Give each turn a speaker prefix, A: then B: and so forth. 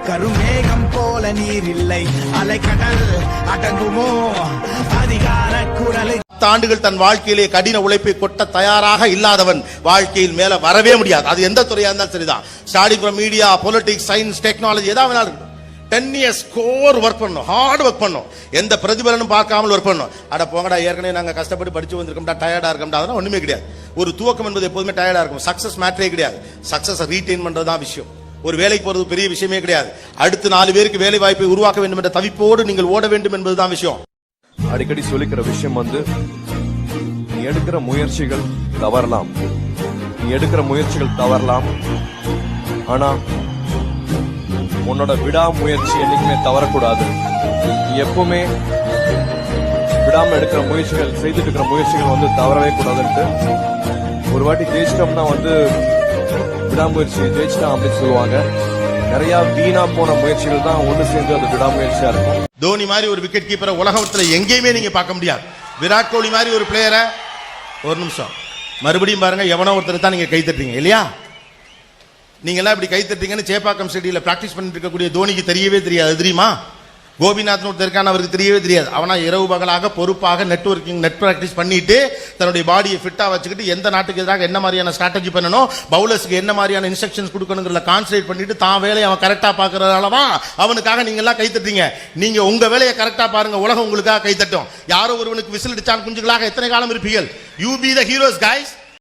A: கருமேகம் போல நீர் இல்லை, அலைக்கடல் அடங்குமோ அதிகார குரலை.
B: ஆண்டுகள் தன் வாழ்க்கையிலே கடின உழைப்பை கொட்ட தயாராக இல்லாதவன் வாழ்க்கையில் மேல வரவே முடியாது. அது எந்த துறையா இருந்தாலும் சரிதான். Starting from media, politics, science, technology, ஏதாவது 10 years கோர் ஒர்க் பண்ணும், ஹார்ட் ஒர்க் பண்ணும், எந்த பிரதிபலனும் பார்க்காமல் ஒர்க் பண்ணும். அட போங்கடா, ஏற்கனவே நாங்க கஷ்டப்பட்டு படிச்சு வந்திருக்கோம்டா, டயர்டா இருக்கோம்டா, அதெல்லாம் ஒண்ணுமே கிடையாது. ஒரு துவக்கம் என்பது எப்போதுமே டயர்டா இருக்கும். சக்சஸ் மேட்டரே கிடையாது. சக்சஸ் ரீடைன் பண்றதுதான் விஷயம். ஒரு வேலைக்கு போறது பெரிய விஷயமே கிடையாது. அடுத்து 4 பேருக்கு வேலை வாய்ப்பை உருவாக்க வேண்டும் என்ற தவிப்போடு நீங்கள் ஓட வேண்டும் என்பதுதான் விஷயம்.
C: அடிக்கடி சொல்லிக்கிற விஷயம் நீ எடுக்கிற முயற்சிகள் தவறலாம், ஆனா உன்னோட விடாமுயற்சி என்னைக்குமே தவறக்கூடாது. நீ எப்பவுமே விடாம எடுக்கிற முயற்சிகள், செய்துட்டு இருக்கிற முயற்சிகள் தவறவே கூடாதுன்ட்டு. ஒரு வாட்டி ஜெயிச்சிட்டோம்னா விடாமுயற்சி ஜெயிச்சிட்டான் அப்படின்னு சொல்லுவாங்க. நிறைய வீணா போன முயற்சிகள் தான் ஒன்று சேர்ந்து அது விடாமுயற்சியா இருக்கும்.
B: தோனி மாதிரி ஒரு விக்கெட் கீப்பரை உலகத்துல எங்கேயுமே நீங்க பார்க்க முடியாது. விராட் கோலி மாதிரி ஒரு பிளேயரை, ஒரு நிமிஷம் மறுபடியும் பாருங்க, எவனோ ஒருத்தர் தான் நீங்க கை தட்டுறீங்க இல்லையா? நீங்க எல்லாம் இப்படி கை தட்டுறீங்கன்னு சேப்பாக்கம் ஸ்டேடியில பிராக்டிஸ் பண்ணிட்டு இருக்கக்கூடிய தோனிக்கு தெரியவே தெரியாது. தெரியுமா? கோபிநாத் ஒருத்தர் இருக்கான, அவருக்கு தெரியவே தெரியாது. அவனா இரவு பகலாக பொறுப்பாக நெட் பிராக்டிஸ் பண்ணிட்டு தன்னுடைய பாடியை ஃபிட்டா வச்சுக்கிட்டு எந்த நாட்டுக்கு எதிராக என்ன மாதிரியான ஸ்ட்ராட்டஜி பண்ணணும், பவுலர்ஸ்க்கு என்ன மாதிரியான இன்ஸ்ட்ரக்ஷன்ஸ் கொடுக்கணுங்கிறத கான்சன்ட்ரேட் பண்ணிட்டு தான் வேலையை அவன் கரெக்டா பாக்குறதாலதான் அவனுக்காக நீங்க எல்லாம் கை தட்டுறீங்க. நீங்க உங்க வேலையை கரெக்டா பாருங்க, உலகம் உங்களுக்காக கை தட்டும். யாரோ ஒருவனுக்கு விசில் அடிச்சான் குஞ்சுகளாக எத்தனை காலம் இருப்பீர்கள்? You be the heroes guys.